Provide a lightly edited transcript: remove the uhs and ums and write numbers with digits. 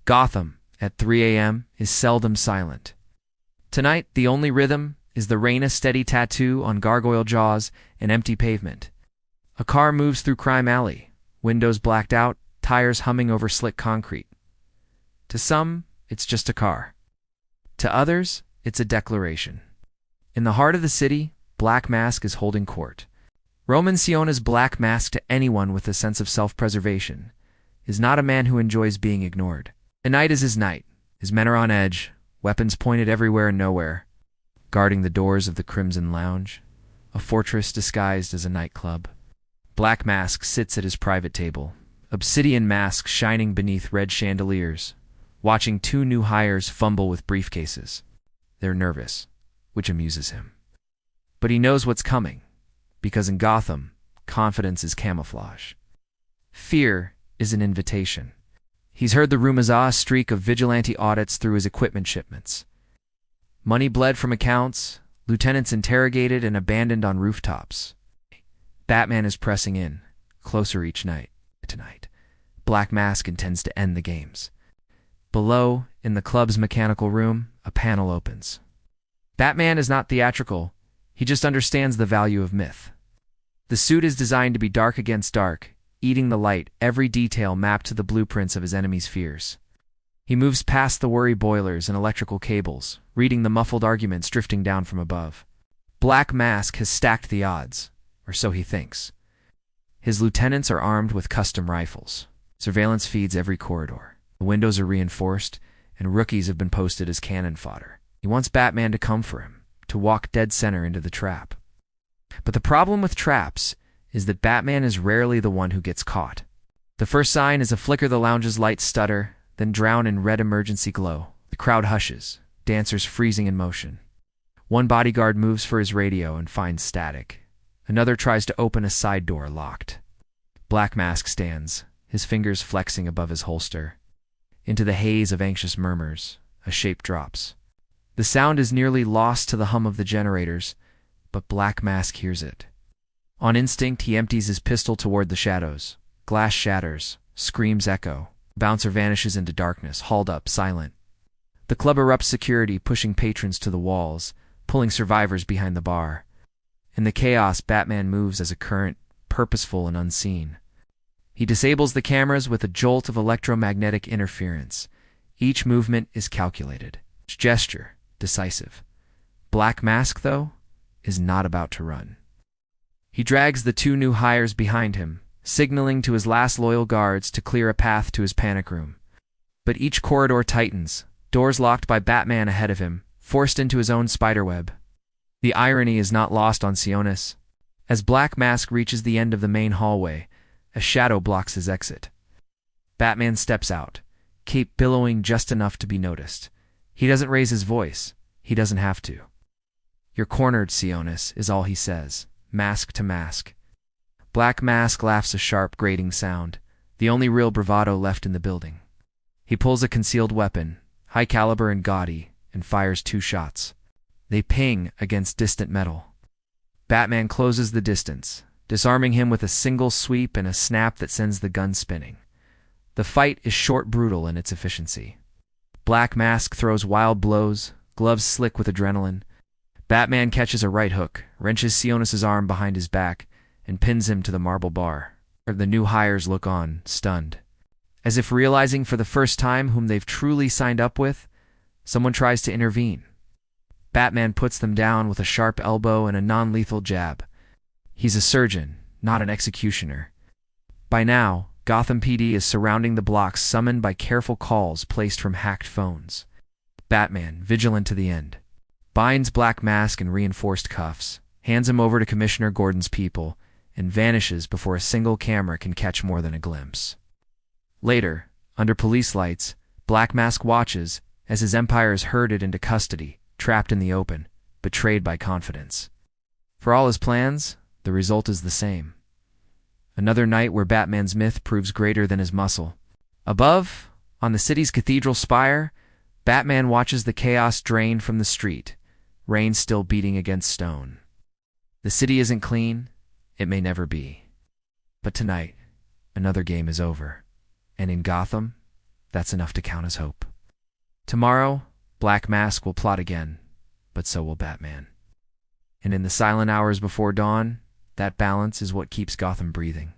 Gotham, at 3 a.m., is seldom silent. Tonight, the only rhythm is the rain-a-steady tattoo on gargoyle jaws and empty pavement. A car moves through Crime Alley, windows blacked out, tires humming over slick concrete. To some, it's just a car. To others, it's a declaration. In the heart of the city, Black Mask is holding court. Roman Siona's Black Mask, to anyone with a sense of self-preservation, is not a man who enjoys being ignored. Tonight is his night. His men are on edge, weapons pointed everywhere and nowhere, guarding the doors of the Crimson Lounge, a fortress disguised as a nightclub. Black Mask sits at his private table, obsidian mask shining beneath red chandeliers, watching two new hires fumble with briefcases. They're nervous, which amuses him. But he knows what's coming, because in Gotham, confidence is camouflage. Fear is an invitation. He's heard the rumor streak of vigilante audits through his equipment shipments. Money bled from accounts, lieutenants interrogated and abandoned on rooftops. Batman is pressing in, closer each night. Tonight, Black Mask intends to end the games. Below, in the club's mechanical room, a panel opens. Batman is not theatrical, he just understands the value of myth. The suit is designed to be dark against dark, eating the light, every detail mapped to the blueprints of his enemy's fears. He moves past the worry boilers and electrical cables, reading the muffled arguments drifting down from above. Black Mask has stacked the odds, or so he thinks. His lieutenants are armed with custom rifles. Surveillance feeds every corridor. The windows are reinforced, and rookies have been posted as cannon fodder. He wants Batman to come for him, to walk dead center into the trap. But the problem with traps is that Batman is rarely the one who gets caught. The first sign is a flicker the lounge's lights stutter, then drown in red emergency glow. The crowd hushes, dancers freezing in motion. One bodyguard moves for his radio and finds static. Another tries to open a side door locked. Black Mask stands, his fingers flexing above his holster. Into the haze of anxious murmurs, a shape drops. The sound is nearly lost to the hum of the generators, but Black Mask hears it. On instinct, he empties his pistol toward the shadows. Glass shatters, screams echo. Bouncer vanishes into darkness, hauled up, silent. The club erupts security, pushing patrons to the walls, pulling survivors behind the bar. In the chaos, Batman moves as a current, purposeful and unseen. He disables the cameras with a jolt of electromagnetic interference. Each movement is calculated. Each gesture, decisive. Black Mask, though, is not about to run. He drags the two new hires behind him, signaling to his last loyal guards to clear a path to his panic room. But each corridor tightens, doors locked by Batman ahead of him, forced into his own spiderweb. The irony is not lost on Sionis. As Black Mask reaches the end of the main hallway, a shadow blocks his exit. Batman steps out, cape billowing just enough to be noticed. He doesn't raise his voice. He doesn't have to. "You're cornered, Sionis," is all he says, mask to mask. Black Mask laughs a sharp, grating sound, the only real bravado left in the building. He pulls a concealed weapon, high caliber and gaudy, and fires 2 shots. They ping against distant metal. Batman closes the distance, disarming him with a single sweep and a snap that sends the gun spinning. The fight is short, brutal in its efficiency. Black Mask throws wild blows, gloves slick with adrenaline. Batman catches a right hook, wrenches Sionis' arm behind his back, and pins him to the marble bar. The new hires look on, stunned. As if realizing for the first time whom they've truly signed up with, someone tries to intervene. Batman puts them down with a sharp elbow and a non-lethal jab. He's a surgeon, not an executioner. By now, Gotham PD is surrounding the blocks summoned by careful calls placed from hacked phones. Batman, vigilant to the end, binds Black Mask in reinforced cuffs, hands him over to Commissioner Gordon's people, and vanishes before a single camera can catch more than a glimpse. Later, under police lights, Black Mask watches as his empire is herded into custody, trapped in the open, betrayed by confidence. For all his plans, the result is the same. Another night where Batman's myth proves greater than his muscle. Above, on the city's cathedral spire, Batman watches the chaos drain from the street, rain still beating against stone. The city isn't clean, it may never be. But tonight, another game is over. And in Gotham, that's enough to count as hope. Tomorrow, Black Mask will plot again, but so will Batman. And in the silent hours before dawn, that balance is what keeps Gotham breathing.